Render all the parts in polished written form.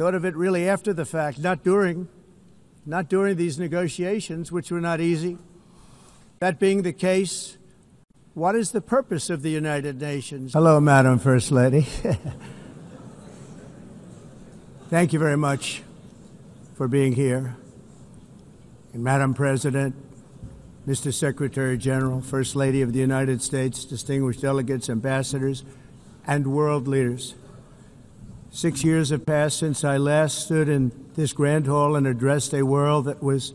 thought of it really after the fact, not during these negotiations, which were not easy. That being the case, what is the purpose of the United Nations? Hello, Madam First Lady. Thank you very much for being here. And Madam President, Mr. Secretary General, First Lady of the United States, distinguished delegates, ambassadors, and world leaders. 6 years have passed since I last stood in this grand hall and addressed a world that was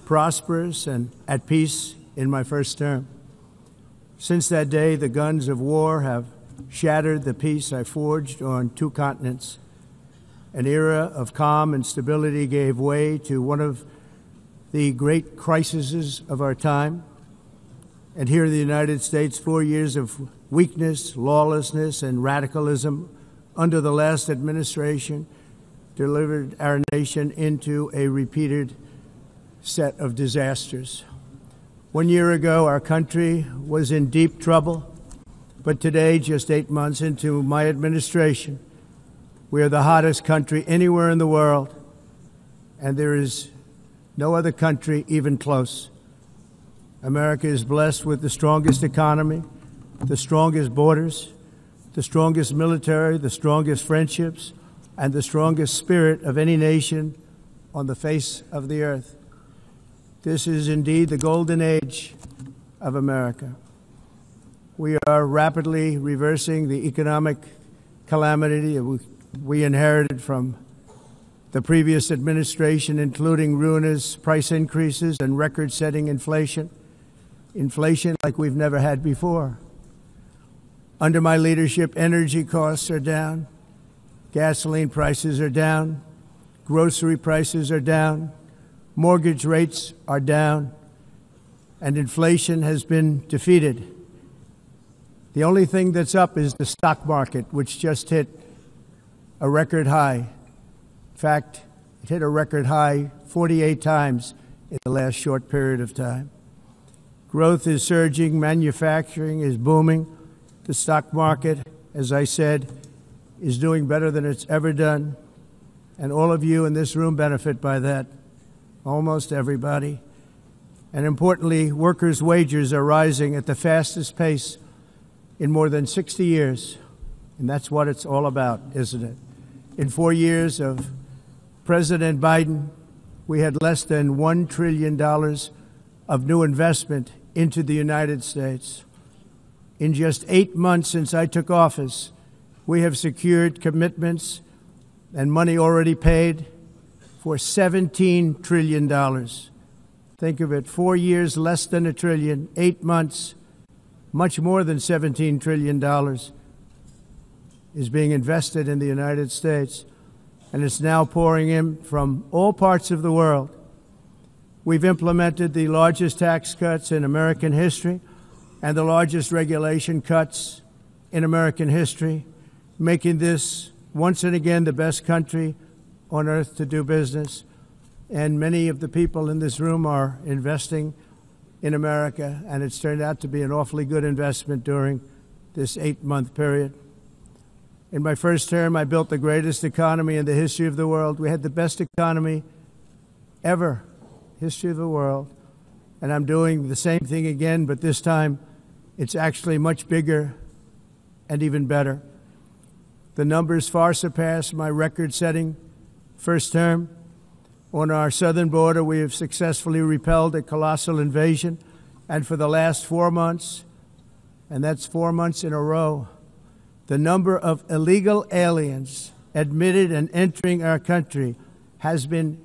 prosperous and at peace in my first term. Since that day, the guns of war have shattered the peace I forged on 2 continents. An era of calm and stability gave way to one of the great crises of our time. And here in the United States, 4 years of weakness, lawlessness, and radicalism under the last administration delivered our nation into a repeated set of disasters. 1 year ago, our country was in deep trouble, but today, just 8 months into my administration, we are the hottest country anywhere in the world, and there is no other country even close. America is blessed with the strongest economy, the strongest borders, the strongest military, the strongest friendships, and the strongest spirit of any nation on the face of the earth. This is indeed the golden age of America. We are rapidly reversing the economic calamity we inherited from the previous administration, including ruinous price increases and record-setting inflation like we've never had before. Under my leadership, energy costs are down, gasoline prices are down, grocery prices are down, mortgage rates are down, and inflation has been defeated. The only thing that's up is the stock market, which just hit a record high. In fact, it hit a record high 48 times in the last short period of time. Growth is surging, manufacturing is booming. The stock market, as I said, is doing better than it's ever done. And all of you in this room benefit by that, almost everybody. And importantly, workers' wages are rising at the fastest pace in more than 60 years. And that's what it's all about, isn't it? In 4 years of President Biden, we had less than $1 trillion of new investment into the United States. In just 8 months since I took office, we have secured commitments and money already paid for $17 trillion. Think of it, 4 years, less than $1 trillion, 8 months, much more than $17 trillion is being invested in the United States, and it's now pouring in from all parts of the world. We've implemented the largest tax cuts in American history and the largest regulation cuts in American history, making this once and again the best country on earth to do business. And many of the people in this room are investing in America, and it's turned out to be an awfully good investment during this 8-month period. In my first term, I built the greatest economy in the history of the world. We had the best economy ever, history of the world. And I'm doing the same thing again, but this time it's actually much bigger and even better. The numbers far surpass my record-setting first term. On our southern border, we have successfully repelled a colossal invasion. And for the last 4 months, and that's 4 months in a row, the number of illegal aliens admitted and entering our country has been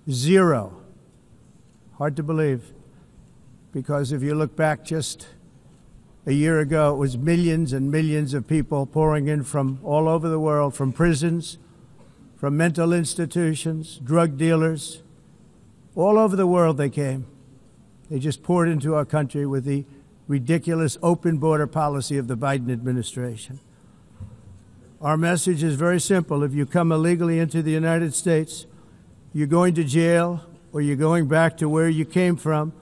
0. Hard to believe, because if you look back just a year ago, it was millions and millions of people pouring in from all over the world, from prisons, from mental institutions, drug dealers. All over the world they came. They just poured into our country with the ridiculous open border policy of the Biden administration. Our message is very simple. If you come illegally into the United States, you're going to jail, or you're going back to where you came from,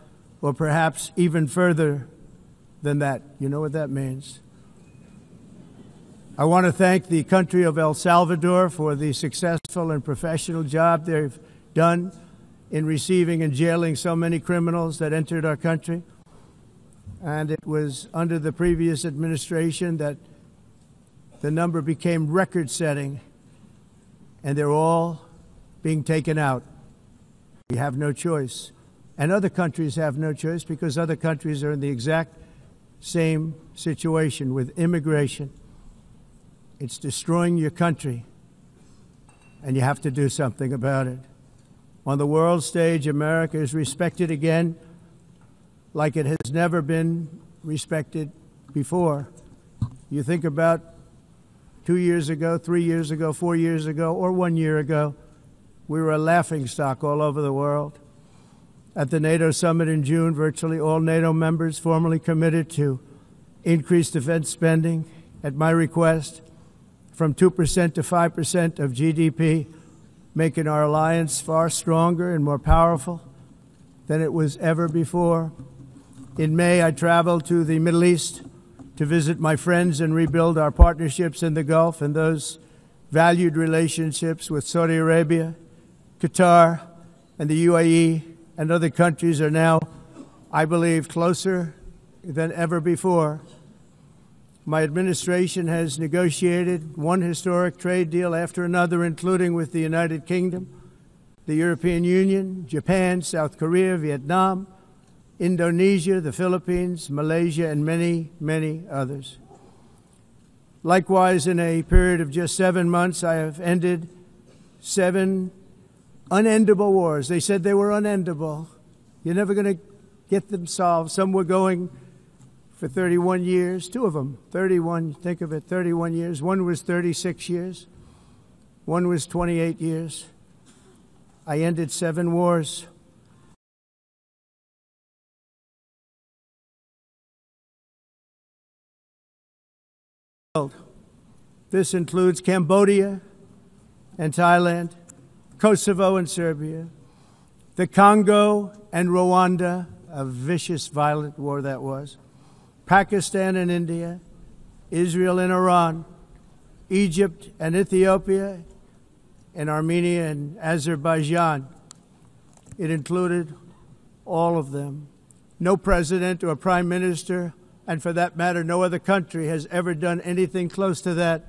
or perhaps even further than that. You know what that means? I want to thank the country of El Salvador for the successful and professional job they've done in receiving and jailing so many criminals that entered our country. And it was under the previous administration that the number became record-setting, and they're all being taken out. We have no choice. And other countries have no choice because other countries are in the exact same situation with immigration. It's destroying your country, and you have to do something about it. On the world stage, America is respected again like it has never been respected before. You think about 2 years ago, 3 years ago, 4 years ago, or 1 year ago, we were a laughingstock all over the world. At the NATO summit in June, virtually all NATO members formally committed to increase defense spending at my request from 2% to 5% of GDP, making our alliance far stronger and more powerful than it was ever before. In May, I traveled to the Middle East to visit my friends and rebuild our partnerships in the Gulf and those valued relationships with Saudi Arabia, Qatar, and the UAE and other countries are now, I believe, closer than ever before. My administration has negotiated one historic trade deal after another, including with the United Kingdom, the European Union, Japan, South Korea, Vietnam, Indonesia, the Philippines, Malaysia, and many, many others. Likewise, in a period of just 7 months, I have ended 7 unendable wars. They said they were unendable. You're never going to get them solved. Some were going for 31 years, 2 of them, 31, think of it, 31 years. One was 36 years. One was 28 years. I ended 7 wars. This includes Cambodia and Thailand, Kosovo and Serbia, the Congo and Rwanda, a vicious, violent war that was, Pakistan and India, Israel and Iran, Egypt and Ethiopia, and Armenia and Azerbaijan. It included all of them. No president or prime minister, and for that matter, no other country has ever done anything close to that.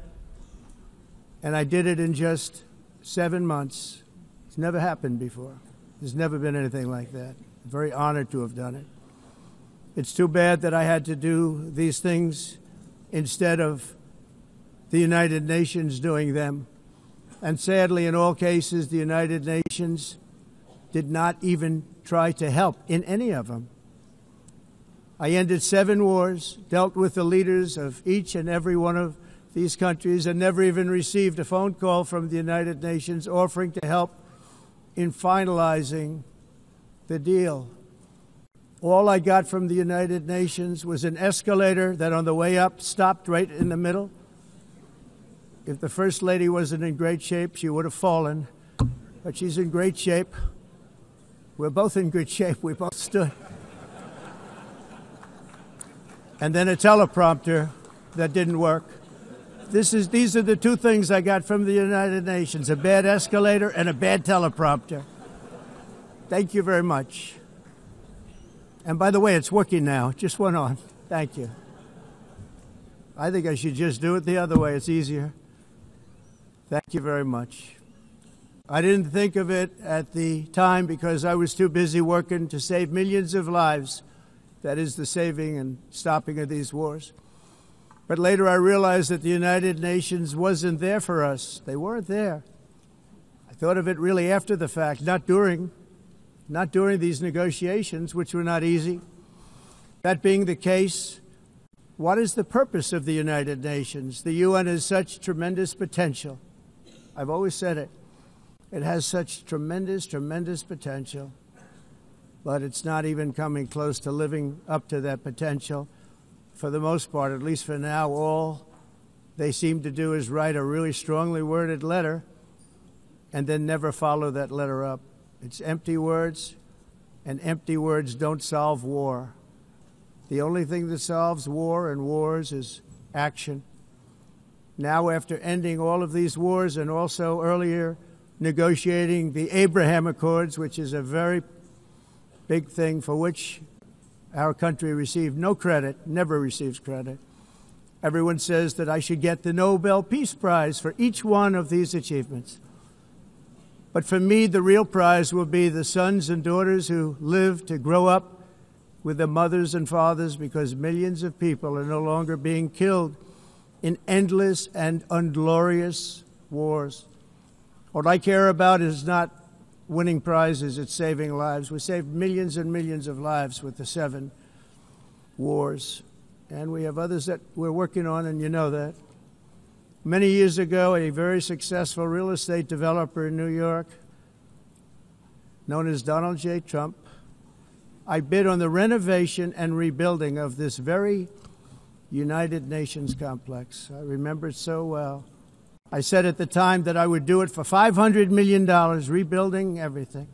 And I did it in just 7 months. It's never happened before. There's never been anything like that. I'm very honored to have done it. It's too bad that I had to do these things instead of the United Nations doing them. And sadly, in all cases, the United Nations did not even try to help in any of them. I ended 7 wars, dealt with the leaders of each and every one of these countries, and never even received a phone call from the United Nations offering to help in finalizing the deal. All I got from the United Nations was an escalator that on the way up stopped right in the middle. If the First Lady wasn't in great shape, she would have fallen. But she's in great shape. We're both in good shape. We both stood. And then a teleprompter that didn't work. These are the 2 things I got from the United Nations, a bad escalator and a bad teleprompter. Thank you very much. And by the way, it's working now. It just went on. Thank you. I think I should just do it the other way. It's easier. Thank you very much. I didn't think of it at the time because I was too busy working to save millions of lives. That is the saving and stopping of these wars. But later I realized that the United Nations wasn't there for us. They weren't there. I thought of it really after the fact, not during these negotiations, which were not easy. That being the case, what is the purpose of the United Nations? The UN has such tremendous potential. I've always said it. It has such tremendous, tremendous potential, but it's not even coming close to living up to that potential. For the most part, at least for now, all they seem to do is write a really strongly worded letter and then never follow that letter up. It's empty words, and empty words don't solve war. The only thing that solves war and wars is action. Now, after ending all of these wars and also earlier negotiating the Abraham Accords, which is a very big thing for which our country received no credit, never receives credit. Everyone says that I should get the Nobel Peace Prize for each one of these achievements. But for me, the real prize will be the sons and daughters who live to grow up with their mothers and fathers, because millions of people are no longer being killed in endless and unglorious wars. What I care about is not winning prizes, it's saving lives. We saved millions and millions of lives with the 7 wars. And we have others that we're working on, and you know that. Many years ago, a very successful real estate developer in New York, known as Donald J. Trump, I bid on the renovation and rebuilding of this very United Nations complex. I remember it so well. I said at the time that I would do it for $500 million, rebuilding everything.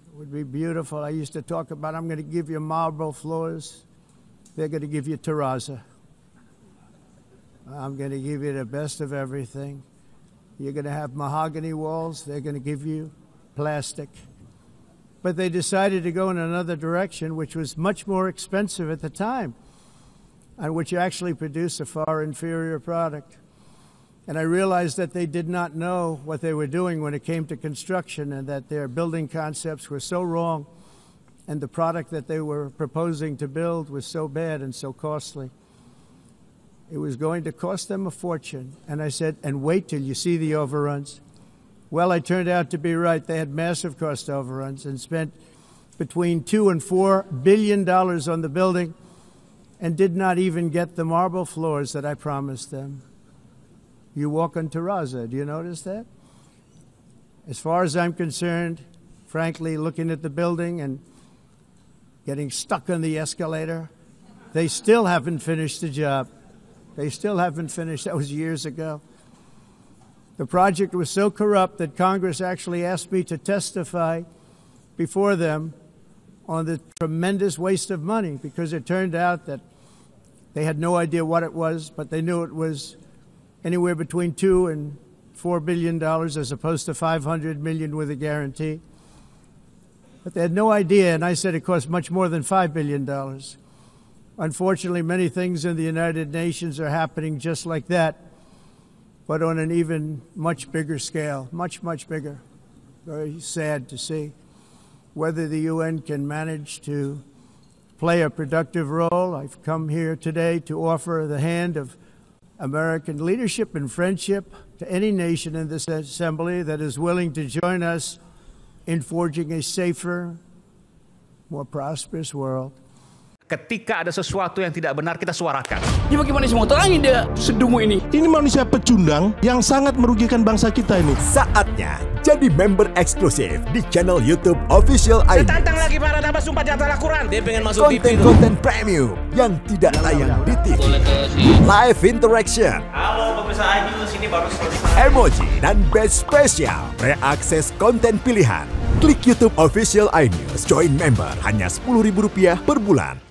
It would be beautiful. I used to talk about, I'm going to give you marble floors. They're going to give you terrazzo. I'm going to give you the best of everything. You're going to have mahogany walls. They're going to give you plastic. But they decided to go in another direction, which was much more expensive at the time, and which actually produced a far inferior product. And I realized that they did not know what they were doing when it came to construction, and that their building concepts were so wrong, and the product that they were proposing to build was so bad and so costly. It was going to cost them a fortune. And I said, and wait till you see the overruns. Well, I turned out to be right. They had massive cost overruns and spent between $2 and $4 billion on the building and did not even get the marble floors that I promised them. You walk on terrazzo. Do you notice that? As far as I'm concerned, frankly, looking at the building and getting stuck on the escalator, they still haven't finished the job. They still haven't finished. That was years ago. The project was so corrupt that Congress actually asked me to testify before them on the tremendous waste of money, because it turned out that they had no idea what it was, but they knew it was anywhere between $2 and $4 billion as opposed to $500 million with a guarantee. But they had no idea, and I said it cost much more than $5 billion. Unfortunately, many things in the United Nations are happening just like that, but on an even much bigger scale, much, much bigger. Very sad to see. Whether the UN can manage to play a productive role, I've come here today to offer the hand of American leadership and friendship to any nation in this assembly that is willing to join us in forging a safer, more prosperous world. Ketika ada sesuatu yang tidak benar, kita suarakan. Ya bagaimana semua terangin dia sedungu ini? Ini manusia pecundang yang sangat merugikan bangsa kita ini. Saatnya jadi member eksklusif di channel YouTube official iNews. Tantang lagi para tambah sumpah di atas Al-Quran. Dia pengen masuk TV. Konten premium yang tidak tayang di TV. Live interaction. Halo pemirsa iNews, ini baru selesai. Emoji dan badge spesial. Reakses konten pilihan. Klik YouTube official iNews. Join member hanya Rp10.000 per bulan.